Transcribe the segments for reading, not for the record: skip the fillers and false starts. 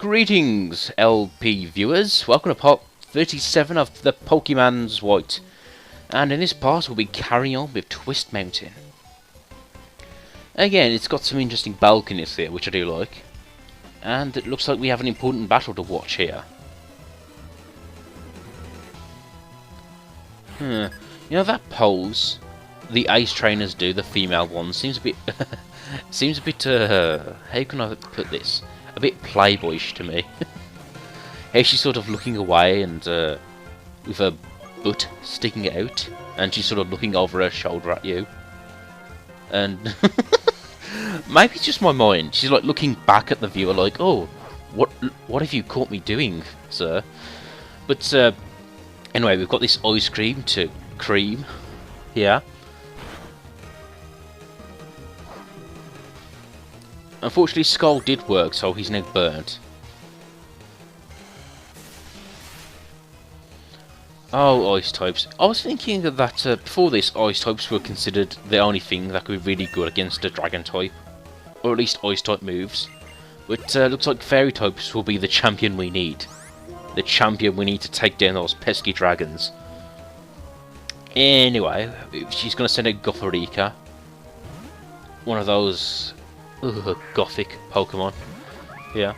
Greetings, LP viewers. Welcome to part 37 of the Pokemon's White. And in this part, we'll be carrying on with Twist Mountain. Again, it's got some interesting balconies here, which I do like. And it looks like we have an important battle to watch here. You know that pose the ace trainers do, the female ones, seems a bit... how can I put this? A bit playboyish to me. How she's sort of looking away and with her butt sticking out, and she's sort of looking over her shoulder at you. And maybe it's just my mind. She's like looking back at the viewer, like, "Oh, what have you caught me doing, sir?" But anyway, we've got this ice cream here. Unfortunately, Skull did work, so he's now burnt. Oh, ice types. I was thinking that before this, ice types were considered the only thing that could be really good against a dragon type. Or at least ice type moves. But looks like fairy types will be the champion we need. The champion we need to take down those pesky dragons. Anyway, she's going to send out Gothorika. One of those... gothic Pokemon. Yeah.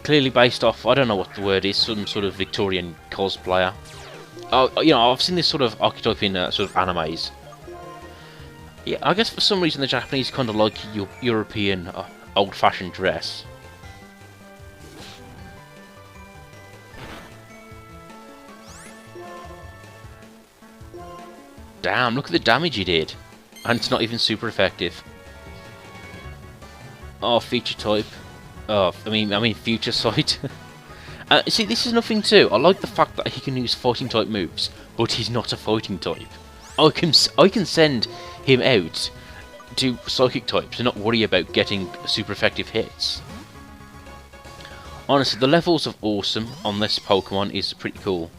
Clearly based off, I don't know what the word is, some sort of Victorian cosplayer. Oh, you know, I've seen this sort of archetype in sort of animes. Yeah, I guess for some reason the Japanese kind of like European old-fashioned dress. Damn, look at the damage he did. And it's not even super effective. Oh, feature type. Oh, I mean future sight. See, this is nothing too. I like the fact that he can use fighting type moves, but he's not a fighting type. I can send him out to psychic types and not worry about getting super effective hits. Honestly, the levels of awesome on this Pokemon is pretty cool.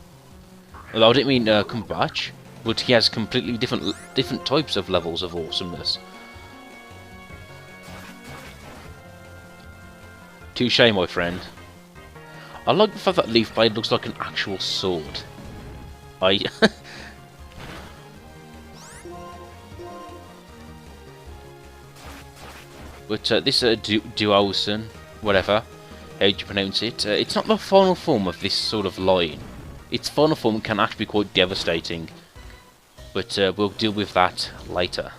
Although I didn't mean Cumberbatch, but he has completely different types of levels of awesomeness. Touche, my friend. I like the fact that Leaf Blade looks like an actual sword. But this Duosen, whatever, how do you pronounce it? It's not the final form of this sort of line. Its final form can actually be quite devastating. But we'll deal with that later.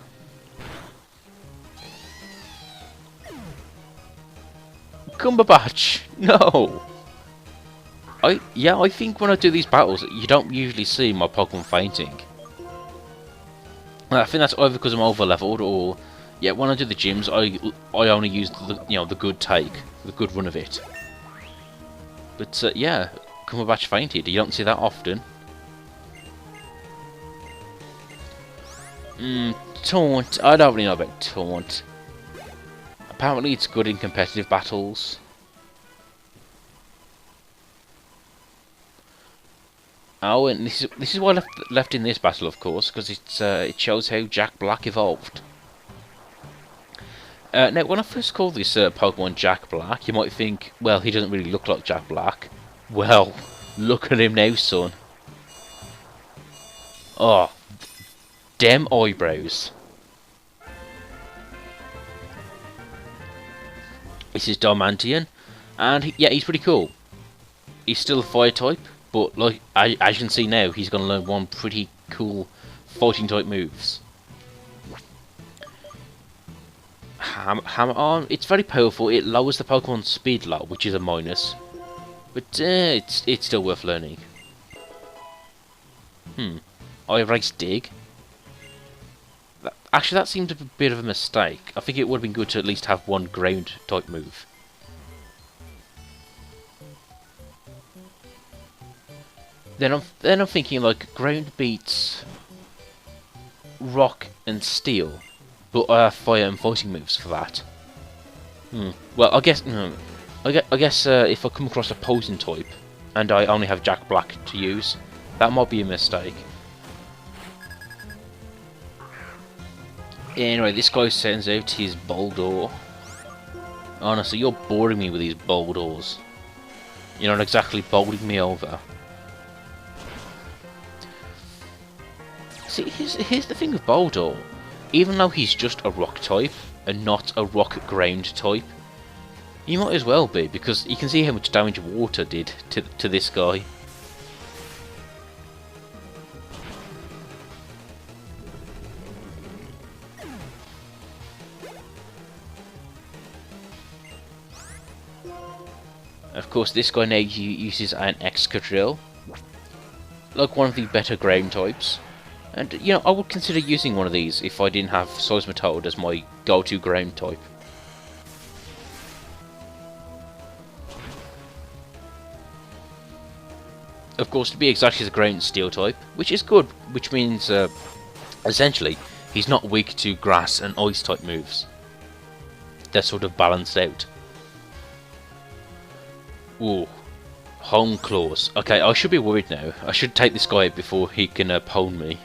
Cumberbatch! No! I think when I do these battles, you don't usually see my Pokemon fainting. I think that's either because I'm over leveled, or yeah, when I do the gyms, I only use the good take, the good run of it. But yeah, Cumberbatch fainted. You don't see that often. Taunt. I don't really know about Taunt. Apparently it's good in competitive battles. Oh, and this is why I left in this battle, of course, because it shows how Jack Black evolved. Now, when I first called this Pokemon Jack Black, you might think, well, he doesn't really look like Jack Black. Well, look at him now, son. Oh, damn eyebrows. This is Darmanian, and yeah, he's pretty cool. He's still a fire type, but like as you can see now, he's going to learn one pretty cool fighting type moves. Hammer Arm, it's very powerful. It lowers the Pokemon's speed low, which is a minus, but it's still worth learning. I erased Dig. Actually, that seemed a bit of a mistake. I think it would have been good to at least have one ground type move. Then I'm thinking like ground beats rock and steel, but fire and fighting moves for that. Well, I guess if I come across a poison type and I only have Jack Black to use, that might be a mistake. Anyway, this guy sends out his Boldore. Honestly, you're boring me with these Boldores. You're not exactly bowling me over. See, here's the thing with Boldor. Even though he's just a rock type, and not a rock ground type, he might as well be, because you can see how much damage water did to this guy. Of course, this guy now uses an Excadrill, like one of the better ground types. And, you know, I would consider using one of these if I didn't have Seismitoad as my go-to ground type. Of course, to be exact, he's a ground steel type, which is good, which means, essentially, he's not weak to grass and ice type moves. They're sort of balanced out. Ooh. Home claws. Okay, I should be worried now. I should take this guy out before he can pwn me.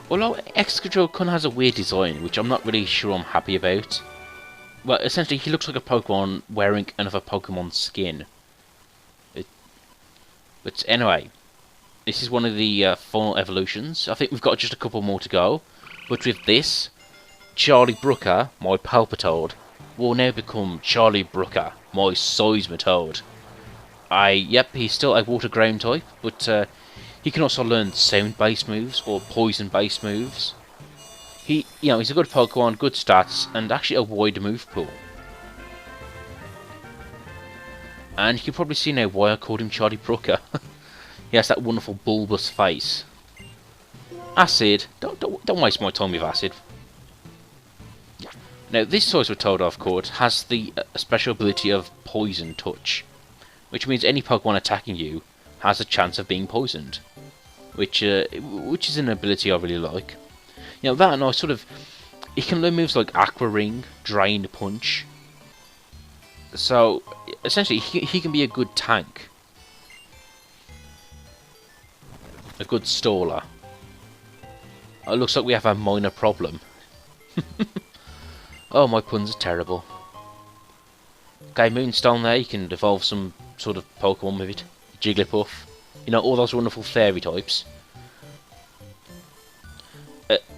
Although Excadrill kind of has a weird design, which I'm not really sure I'm happy about. Well, essentially, he looks like a Pokemon wearing another Pokemon's skin. But anyway, this is one of the final evolutions. I think we've got just a couple more to go. But with this, Charlie Brooker, my Palpitoad, will now become Charlie Brooker, my Seismitoad. Yep, he's still a water ground type, but he can also learn sound-based moves or poison-based moves. He's a good Pokemon, good stats, and actually a wide move pool. And you can probably see now why I called him Charlie Brooker. He has that wonderful bulbous face. Acid. Don't waste my time with acid. Now, this Seismitoad I've caught has the special ability of Poison Touch, which means any Pokemon attacking you has a chance of being poisoned, which is an ability I really like. You know, that and I sort of... He can learn moves like Aqua Ring, Drain Punch. So, essentially, he can be a good tank. A good staller. It looks like we have a minor problem. Oh, my puns are terrible. Okay, Moonstone there, you can evolve some sort of Pokemon with it. Jigglypuff. You know, all those wonderful fairy types.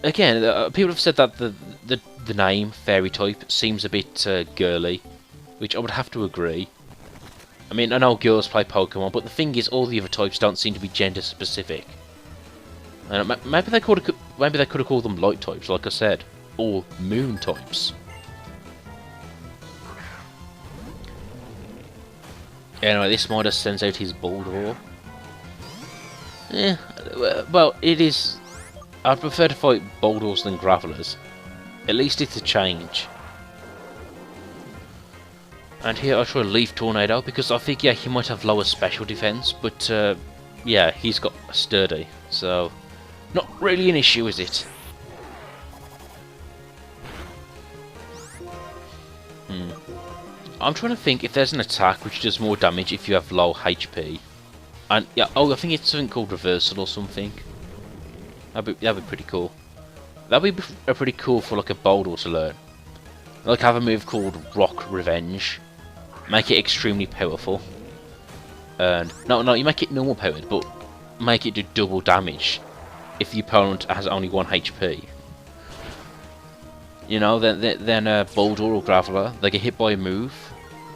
Again, people have said that the name, fairy type, seems a bit girly, which I would have to agree. I mean, I know girls play Pokemon, but the thing is, all the other types don't seem to be gender specific. And maybe they could have called them light types, like I said, or moon types. Anyway, this Midas sends out his Boldor. Well, it is... I'd prefer to fight Boldors than Gravelers. At least it's a change. And here I try Leaf Tornado, because I think, yeah, he might have lower special defense, but, yeah, he's got Sturdy, so... Not really an issue, is it? I'm trying to think if there's an attack which does more damage if you have low HP. And yeah, oh, I think it's something called Reversal or something. That'd be pretty cool. That'd be pretty cool for like a Boldor to learn. Like have a move called Rock Revenge. Make it extremely powerful. And no, you make it normal powered, but make it do double damage if the opponent has only 1 HP. You know, then Boldor or Graveler, they get hit by a move.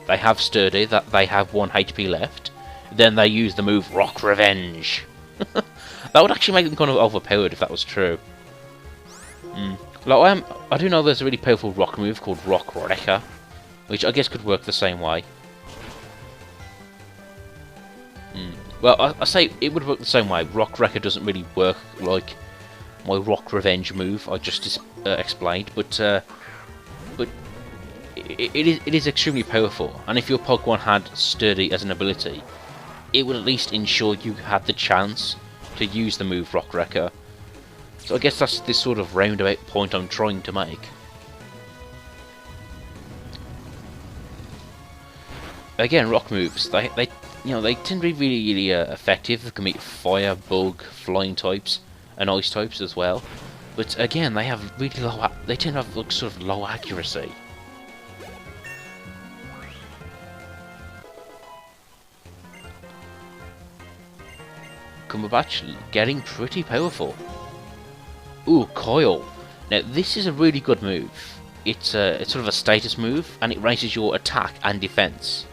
They have Sturdy, that they have 1 HP left. Then they use the move Rock Revenge. That would actually make them kind of overpowered if that was true. Like, I do know there's a really powerful rock move called Rock Wrecker, which I guess could work the same way. Well, I say it would work the same way. Rock Wrecker doesn't really work like my Rock Revenge move I just explained, but it is extremely powerful. And if your Pokemon had Sturdy as an ability, it would at least ensure you had the chance to use the move Rock Wrecker. So I guess that's this sort of roundabout point I'm trying to make. Again, rock moves, they tend to be really effective. They can be fire, bug, flying types, and ice types as well. But again, they have really low. They tend to have like, sort of low accuracy. Cumberbatch getting pretty powerful. Ooh, Coil. Now this is a really good move. It's sort of a status move, and it raises your attack and defense.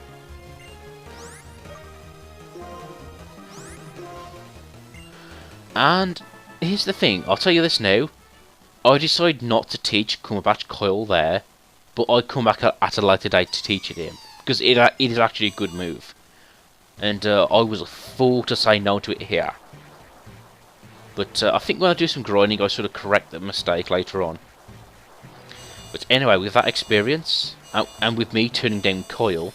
And here's the thing, I'll tell you this now. I decided not to teach Cumberbatch Coil there, but I'd come back at a later date to teach it him, because it is actually a good move. And I was a fool to say no to it here. But I think when I do some grinding, I sort of correct the mistake later on. But anyway, with that experience, and with me turning down Coil,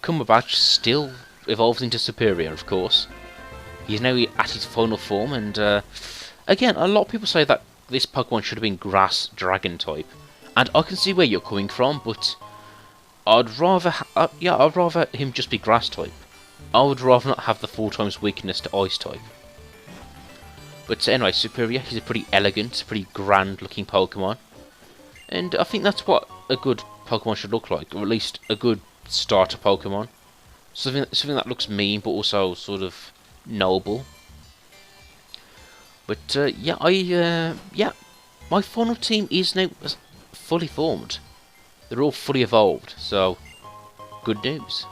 Cumberbatch still evolves into Serperior, of course. He's now at his final form, and again, a lot of people say that this Pokemon should have been Grass Dragon type, and I can see where you're coming from, but I'd rather, I'd rather him just be Grass type. I would rather not have the 4 times weakness to Ice type. But anyway, Serperior, he's a pretty elegant, pretty grand looking Pokemon, and I think that's what a good Pokemon should look like, or at least a good starter Pokemon. Something that looks mean, but also sort of noble. But yeah, my final team is now fully formed. They're all fully evolved, so good news.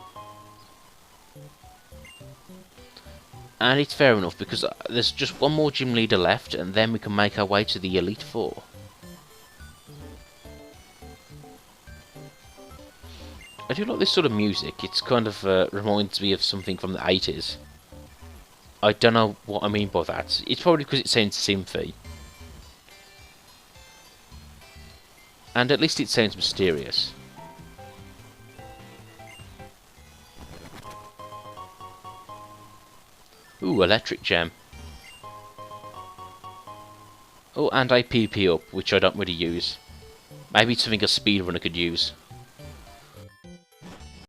And it's fair enough, because there's just one more gym leader left, and then we can make our way to the Elite Four. I do like this sort of music. It's kind of reminds me of something from the 80s. I don't know what I mean by that. It's probably because it sounds synthy. And at least it sounds mysterious. Ooh, Electric Gem. Oh, and a PP up, which I don't really use. Maybe it's something a speedrunner could use.